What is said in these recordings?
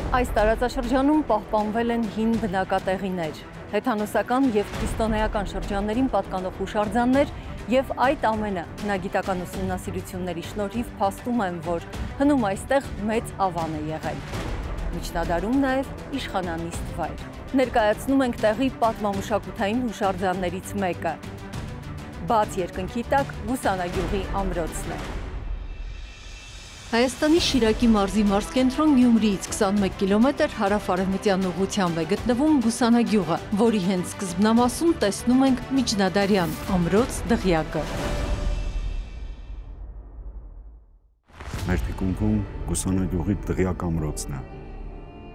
Այս տարածաշրջանում պահպանվել են հին բնակատեղիներ, հեթանոսական և քրիստոնեական շրջաններին պատկանող հուշարձաններ և այդ ամենը հնագիտական ուսումնասիրությունների շնորհիվ փաստում են, որ հնում այստեղ մեծ ավան է եղել։ Միջնադարում նաև իշխանանիստ վայր։ Ներկայացնում ենք տեղի պատմամշակութային հուշարձաններից մեկը։ Բաց երկնքի տակ Գուսանագյուղի ամրոցն է։ Հայաստանի Շիրակի մարզի մարզկենտրոն Գյումրիից 21 կիլոմետր հարավ-արևմտյան ուղղությամբ է գտնվում Գուսանագյուղը, որի հենց սկզբնամասում տեսնում ենք միջնադարյան ամրոց դղյակը։ Մեր թիկունքում Գուսանագյուղի դղյակ ամրոցն է։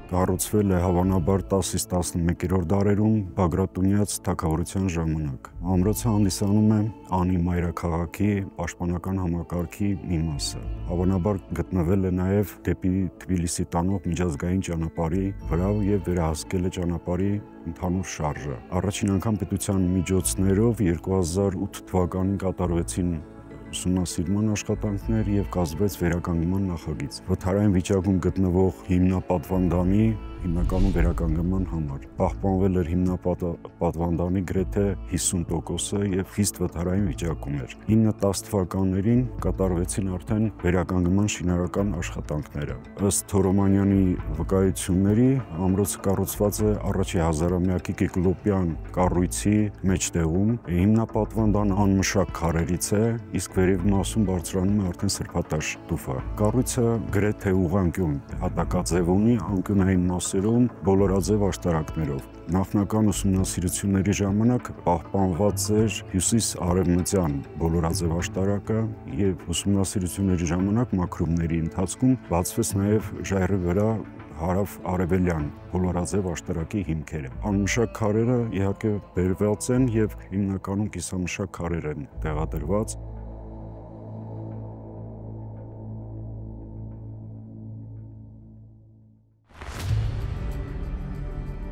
Կառուցվել է հավանաբար 10-ից 11-րդ դարերում Բագրատունյաց թագավորության ժամանակ։ Ամրոցը հանդիսանում է Անի մայրաքաղաքի պաշտպանական համակարգի մի մասը։ Հավանաբար գտնվել է նաև դեպի Թբիլիսի տանող միջազգային ճանապարհի վրա և վերահսկել է ճանապարհի ընդհանուր շարժը։ Առաջին անգամ պետության միջոցներով 2008 թվականին կատարվեցին ուսումնասիրման աշխատանքներ և կազմվեց վերականգնման նախագիծ։ Վթարային վիճակում գտնվող հիմնապատվանդանի հիմնականում վերականգնման համար պահպանվել էր հիմնապատվանդանի գրեթե 50%-ը և խիստ վթարային վիճակում էր։ 9-10 թվականներին կատարվեցին արդեն վերականգնման շինարարական աշխատանքները։ Ըստ Թորոմանյանի վկայությունների ամրոցը կառուցված է առաջի հազարամյակի կիկլոպյան կառույցի մեջտեղում, հիմնապատվանդան անմշակ քարերից է, իսկ վերև մասում բարձրանում է արդեն սրբատաշ տուֆը։ Կառույցը գրեթե ուղղանկյուն հատակաձև ունի, անկյունային մասերում բոլորաձև աշտարակներով։ Նախնական ուսումնասիրությունների ժամանակ պահպանված էր հյուսիս-արևմտյան բոլորաձև աշտարակը և ուսումնասիրությունների ժամանակ մաքրումների ընթացքում բացվեց նաև ժայռի վրա հարավ-արևելյան բոլորաձև աշտարակի հիմքերը։ Անմշակ քարերը իհարկե բերված են և հիմնականում կիսամշակ քարեր են տեղադրված։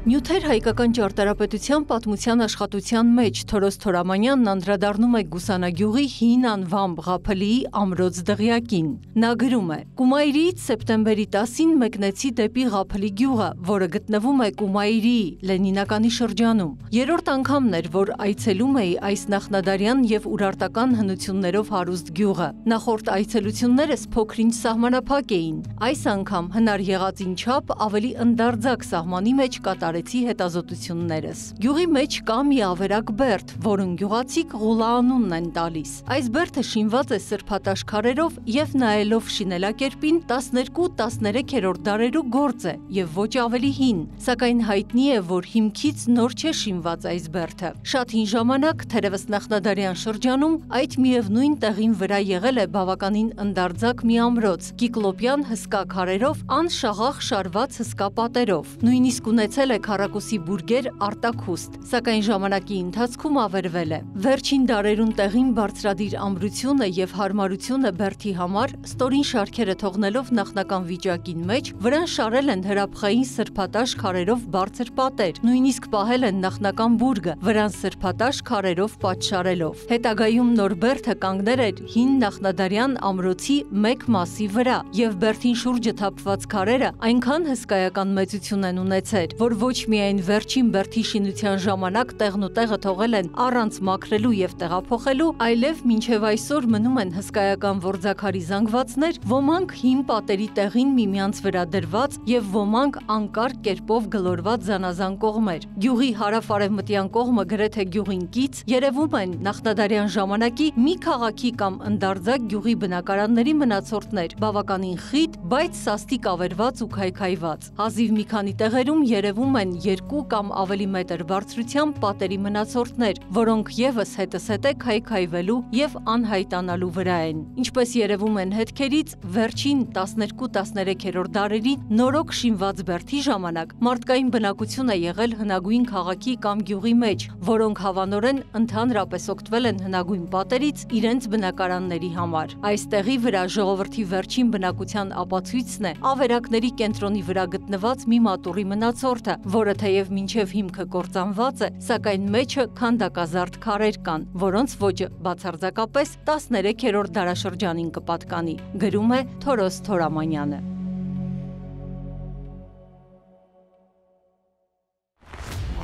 Նյութեր հայկական ճարտարապետության պատմության աշխատության մեջ Թորոս Թորամանյանն անդրադառնում է Գուսանագյուղի հին անվամբ Ղափլիի ամրոց դղյակին։ Նա գրում է. Կումայրիից սեպտեմբերի 10-ին մեկնեցի դեպի Ղափլի գյուղը, որը գտնվում է Կումայրիի Լենինականի շրջանում։ Երրորդ անգամն էր, որ այցելում էի այս նախնադարյան և ուրարտական հնություններով հարուստ գյուղը։ Նախորդ այցելություններս փոքր-ինչ սահմանափակ էին։ Այս անգամ հնար եղածին չափ ավելի ընդարձակ սահմանի մեջ կատարեցի հետազոտություններս։ Գյուղի մեջ կա մի ավերակ բերդ, որուն գյուղացիք Ղուլա անունն են տալիս։ Այս բերդը շինված է սրբատաշ քարերով և նայելով շինելակերպին 12-13-րդ դարերու գործ է և ոչ ավելի հին, սակայն հայտնի է, որ հիմքից նոր չէ շինված այս բերդը։ Շատ հին ժամանակ, թերևս նախնադարյան շրջանում, այդ միևնույն տեղին վրա եղել է բավականին ընդարձակ մի ամրոց, կիկլոպյան հսկա քարերով, անշաղախ շարված հսկա պատերով։ Նույնիսկ ունեցել է քառակուսի բուրգեր արտաքուստ, սակայն ժամանակի ընթացքում ավերվել է։ Վերջին դարերուն տեղին բարձրադիր ամրությունը և հարմարությունը բերդի համար ստորին շարքերը թողնելով նախնական վիճակին մեջ, վրան շարել են հրաբխային սրբատաշ քարերով բարձր պատեր, նույնիսկ պահել են նախնական բուրգը, վրան սրբատաշ քարերով պատշարելով։ Հետագայում նոր բերդը կանգնել էր հին նախնադարյան ամրոցի մեկ մասի վրա, և բերդին շուրջը թափված քարերը այնքան հսկայական մեծություն են ունեցել, որ ոչ միայն վերջին բերդի շինության ժամանակ տեղն ու տեղը թողել են առանց մաքրելու և տեղափոխելու, այլև մինչև այսօր մնում են հսկայական որձաքարի զանգվածներ, ոմանք հին պատերի տեղին միմյանց վրա դրված և ոմանք անկարգ կերպով գլորված զանազան կողմեր։ Գյուղի հարավ-արևմտյան կողմը գրեթե գյուղին կից երևում են նախնադարյան ժամանակի մի քաղաքի կամ ընդարձակ գյուղի բնակարանների մնացորդներ, բավականին խիտ, բայց սաստիկ ավերված ու քայքայված։ Հազիվ մի քանի տեղերում երևում են 2 կամ ավելի մետր բարձրությամբ պատերի մնացորդներ, որոնք ևս հետզհետե քայքայվելու և անհայտանալու վրա են։ Ինչպես երևում են հետքերից, վերջին 12-13-րդ դարերի նորոգ շինված բերդի ժամանակ մարդկային բնակություն է եղել հնագույն քաղաքի կամ գյուղի մեջ, որոնք հավանորեն ընդհանրապես օգտվել են հնագույն պատերից իրենց բնակարանների համար։ Այս տեղի վրա ժողովրդի վերջին բնակության ապացույցն է ավերակների կենտրոնի վրա գտնված մի մատուռի մնացորդը, որը թեև մինչև հիմքը կործանված է, սակայն մեջը քանդակազարդ քարեր կան, որոնց ոճը բացարձակապես 13-րդ դարաշրջանին կպատկանի, գրում է Թորոս Թորամանյանը։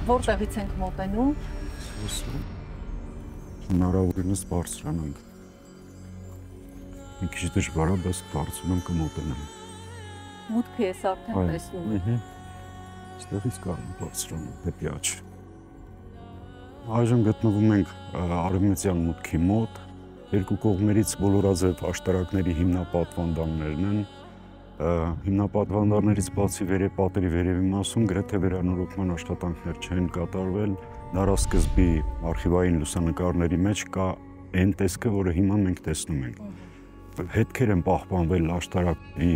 Որտեղից ենք մոտենում։ Հնարավորինս բարձրանանք։ Մի քիչ դժվար է, բայց կարծում եմ կմոտենամ։ Մուտքը ես արդեն տեսնում եմ։ Այստեղից կարող բարձրանալ դեպի աջ։ Այժմ գտնվում ենք արևմտյան մուտքի մոտ։ Երկու կողմերից բոլորաձև աշտարակների հիմնապատվանդաններն են։ Հիմնապատվանդաններից բացի վերեպատերի վերևի մասում գրեթե վերանորոգման աշխատանքներ չեն կատարվել։ Դարասկզբի արխիվային լուսանկարների մեջ կա այն տեսքը, որը հիմա մենք տեսնում ենք։ Հետքեր են պահպանվել աշտարակների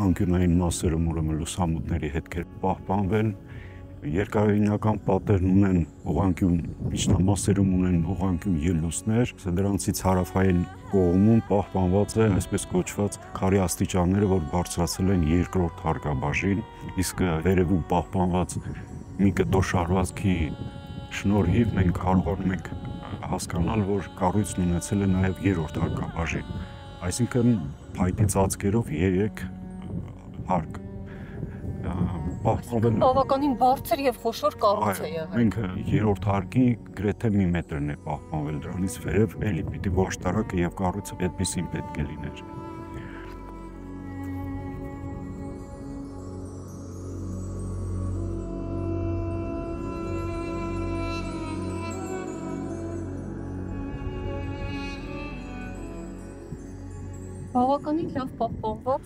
անկյունային մասերում, ուրեմն լուսամուտների հետքեր պահպանվել։ Երկայնական պատերն ունեն ուղղանկյուն միջնամասերում ունեն ուղղանկյուն ելուստներ, դրանցից հարավային կողմում պահպանված է այսպես կոչված քարի աստիճանները, որ բարձրացել են երկրորդ հարկաբաժին, իսկ վերևում պահպանված մի կտոր շարվածքի շնորհիվ մենք կարողանում ենք հասկանալ, որ կառույցն ունեցել է նաև երրորդ հարկաբաժին, այսինքն փայտի ծածկերով 3 հարկ։ Բավականին բարձր եւ խոշոր կառույց է եղել։ Մենք երրորդ հարկի գրեթե մի մետրն է պահպանվել, դրանից վերև էլի պիտի աշտարակը եւ կառույցը այդպեսին պետք է լիներ։ Բավականին լավ պահպանված։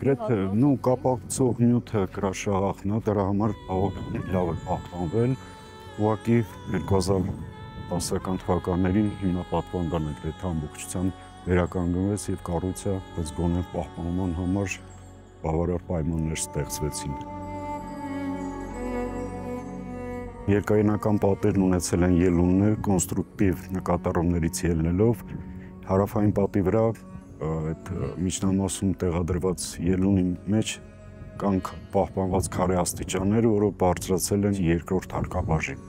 Գրեթե կապակցող նյութը կրաշաղախն է, դրա համար բավականին լավ է պահպանվել։ Ուղղակի 2010-ական թվականներին հիմնապատվանդանը գրեթե ամբողջությամբ վերականգնվեց եւ կառույցը ըստ գոնե պահպանման համար բավարար պայմաններ ստեղծվեցին։ Երկայնական պատերն ունեցել են ելուններ կոնստրուկտիվ նկատառումներից ելնելով, հարավային պատի վրա այդ միջնամասում տեղադրված ելունի մեջ կան պահպանված քարե աստիճաններ, որով բարձրացել են երկրորդ հարկաբաժին։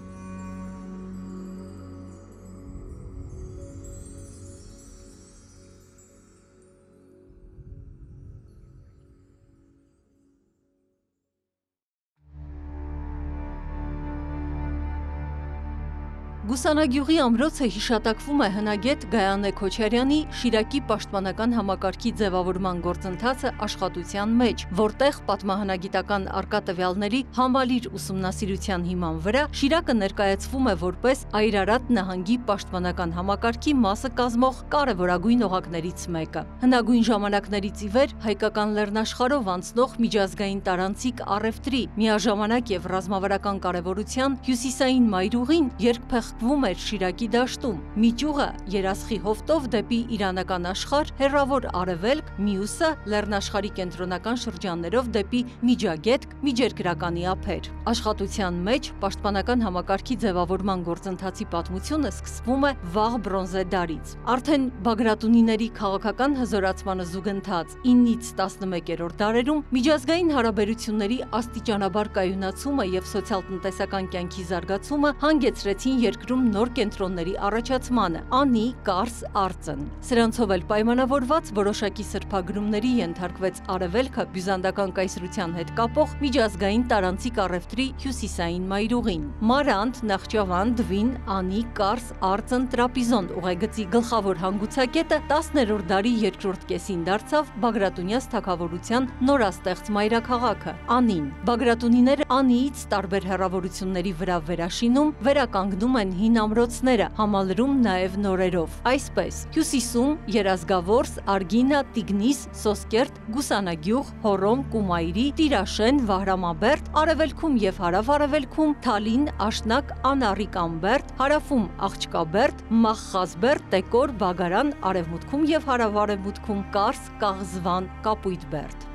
Գուսանագյուղի ամրոցը հիշատակվում է հնագետ Գայանե Քոչարյանի Շիրակի պաշտպանական համակարգի ձևավորման գործընթացը աշխատության մեջ, որտեղ պատմահնագիտական առկա տվյալների համալիր ուսումնասիրության հիման վրա Շիրակը ներկայացվում է որպես Այրարատ նահանգի պաշտպանական համակարգի մասը կազմող կարևորագույն օղակներից մեկը։ Հնագույն ժամանակներից ի վեր հայկական լեռնաշխարհով անցնող միջազգային տարանցիկ առևտրի միաժամանակ եւ ռազմավարական կարևորության հյուսիսային մայրուղին երկփեղկվում էր Շիրակի դաշտում։ Մի ճյուղը երասխի հովտով դեպի իրանական աշխարհ, հեռավոր արևելք, մյուսը լեռնաշխարհի կենտրոնական շրջաններով դեպի Միջագետք, միջերկրականի ափեր։ Աշխատության մեջ պաշտպանական համակարգի ձևավորման գործընթացի պատմությունը սկսվում է վաղ բրոնզե դարից։ Արդեն Բագրատունիների քաղաքական հզորացմանը զուգընթաց 9-ից 11-րդ դարերում միջազգային հարաբերությունների աստիճանաբար կայունացումը եւ սոցիալ-տնտեսական կյանքի զարգացումը հանգեցրեցին երկրում նոր կենտրոնների առաջացմանը՝ Անի, Կարս, Արծն։ Սրանցով էլ պայմանավորված որոշակի սրբագրումների ենթարկվեց արևելքը բյուզանդական կայսրության հետ կապող միջազգային տարանցիկ առևտրի հյուսիսային մայրուղին։ Մարանդ, Նախճավան, Դվին, Անի, Կարս, Արծն, Տրապիզոն ուղեգծի գլխավոր հանգուցակետը 10-րդ դարի երկրորդ կեսին դարձավ Բագրատունյաց թագավորության նորաստեղծ մայրաքաղաքը՝ Անին։ Բագրատունիները Անիից տարբեր հեռավորությունների վրա վերաշինում, վերականգնում են հին ամրոցները, համալրում նաև նորերով։ Այսպես, հյուսիսում Երազգավորս, Արգինա, Տիգնիս, Սոսկերտ, Գուսանագյուղ, Հորոմ, Կումայրի, Տիրաշեն, Վահրամաբերդ, արևելքում եւ հարավ-արևելքում Թալին, Աշնակ, Անառիկամբերդ, հարավում Աղջկաբերդ, Մախխազբերդ, Տեկոր, Բագարան, արևմուտքում եւ հարավ-արևմուտքում Կարս, Կաղզվան, Կապույտբերդ։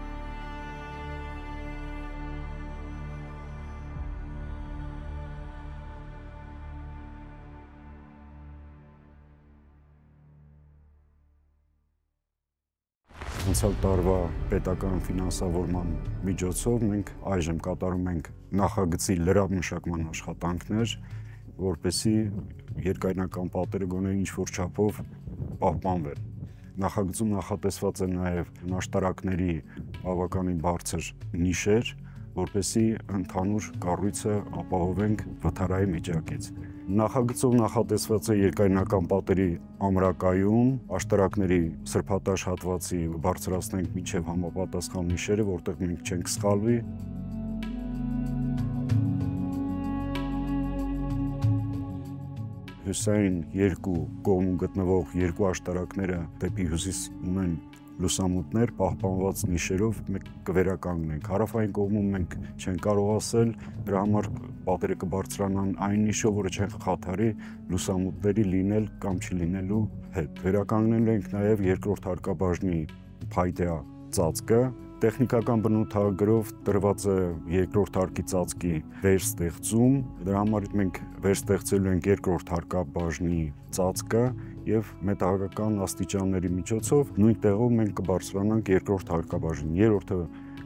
Անցյալ տարվա պետական ֆինանսավորման միջոցով մենք այժմ կատարում ենք նախագծի լրամշակման աշխատանքներ, որպեսզի երկայնական պատերը գոնե ինչ-որ չափով պահպանվեն։ Նախագծում նախատեսված է նաև աշտարակների բավականին բարձր նիշեր, որպեսզի ընդհանուր կառույցը ապահովենք վթարային վիճակից։ Նախագծով նախատեսված է երկայնական պատերի ամրակայում աշտարակների սրբատաշ հատվածի բարձրացնենք մինչև համապատասխան նիշերը, որտեղ մենք չենք սխալվի։ Հյուսային երկու կողմում գտնվող երկու աշտարակները դեպի հյուսիս ունեն լուսամուտներ, պահպանված նիշերով մենք կվերականգնենք։ Հարավային կողմում մենք չենք կարող ասել, դրա համար պատերը կբարձրանան այն նիշով, որը չեն խաթարի լուսամուտների լինել կամ չլինելու հետ։ Վերականգնել ենք նաև երկրորդ հարկաբաժնի փայտյա ծածկը։ Տեխնիկական բնութագրով տրված է երկրորդ հարկի ծածկի վերստեղծում, դրա համար մենք վերստեղծելու ենք երկրորդ հարկաբաժնի ծածկը եւ մետաղական աստիճանների միջոցով նույն տեղով մենք կբարձրանանք երկրորդ հարկաբաժին։ Երրորդը,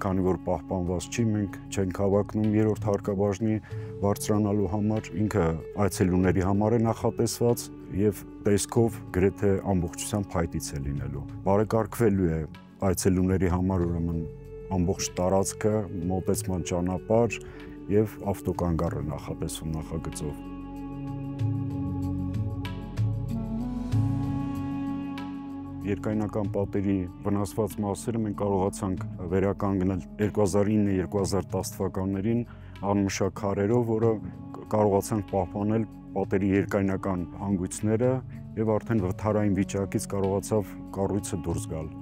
քանի որ պահպանված չի, մենք չենք հավակնում երրորդ հարկաբաժնի բարձրանալու համար, ինքը այցելուների համար է նախատեսված եւ տեսքով գրեթե ամբողջությամբ փայտից է լինելու։ Բարեկարգվելու է այցելուների համար ուրեմն ամբողջ տարածքը, մոտեցման ճանապարհ եւ ավտոկանգառ է նախատեսվում նախագծով։ Երկայնական պատերի վնասված մասերը մենք կարողացանք վերականգնել 2009-2010 թվականներին անմշակ քարերով, որը կարողացանք պահպանել պատերի երկայնական հանգույցները եւ արդեն վթարային վիճակից կարողացավ կառույցը դուրս գալ։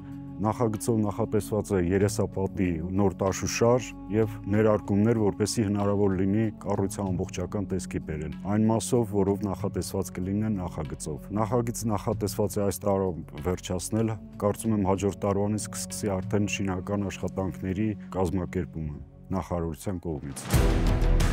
Նախագծով նախատեսված է երեսապատի նոր տաշուշար եւ ներարկումներ, որպեսզի հնարավոր լինի կառույցը ամբողջական տեսքի բերել։ Այն մասով, որով նախատեսված կլինեն նախագծով։ Նախագիծը նախատեսված է այս տարով վերջացնել, կարծում եմ հաջորդ տարվանից կսկսի արդեն շինական աշխատանքների կազմակերպումը նախարարության կողմից։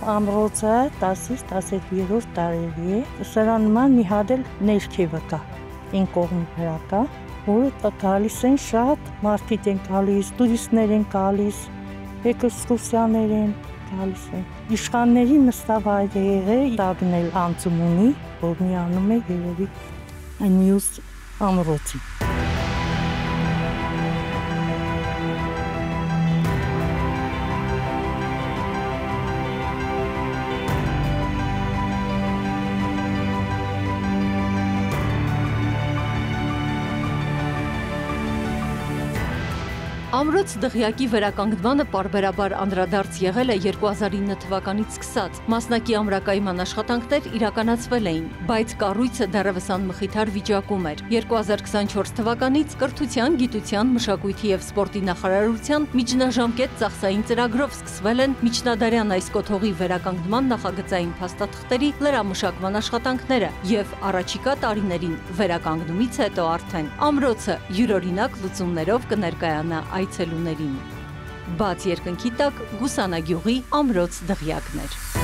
Ամրոցը 10-12-րդ տարերի է, սրա նման մի հատ էլ ներքևը կա, այն կողմը կա, որը գալիս են շատ մարդիկ են գալիս, տուրիստներ են գալիս, էքսկուրսիաներ են գալիս են։ Իշխանների նստավայր է եղել, դագնել անցում ունի, որ միանում է երևի այն մյուս ամրոցի։ Ամրոց դղյակի վերականգնմանը պարբերաբար անդրադարձ եղել է 2009 թվականից սկսած։ Մասնակի ամրակայման աշխատանքներ իրականացվել էին, բայց կառույցը դեռևս անմխիթար վիճակում էր։ 2024 թվականից Կրթության, Գիտության, Մշակույթի եւ Սպորտի նախարարության միջնաժամկետ ծախսային ծրագրով սկսվել են միջնադարյան այս կոթողի վերականգնման նախագծային փաստաթղթերի լրամշակման աշխատանքները եւ առաջիկա տարիներին վերականգնումից հետո արդեն ամրոցը յուրօրինակ լուծումներով կներկայանա այցելուներին։ Բաց երկնքի տակ Գուսանագյուղի ամրոց դղյակներ։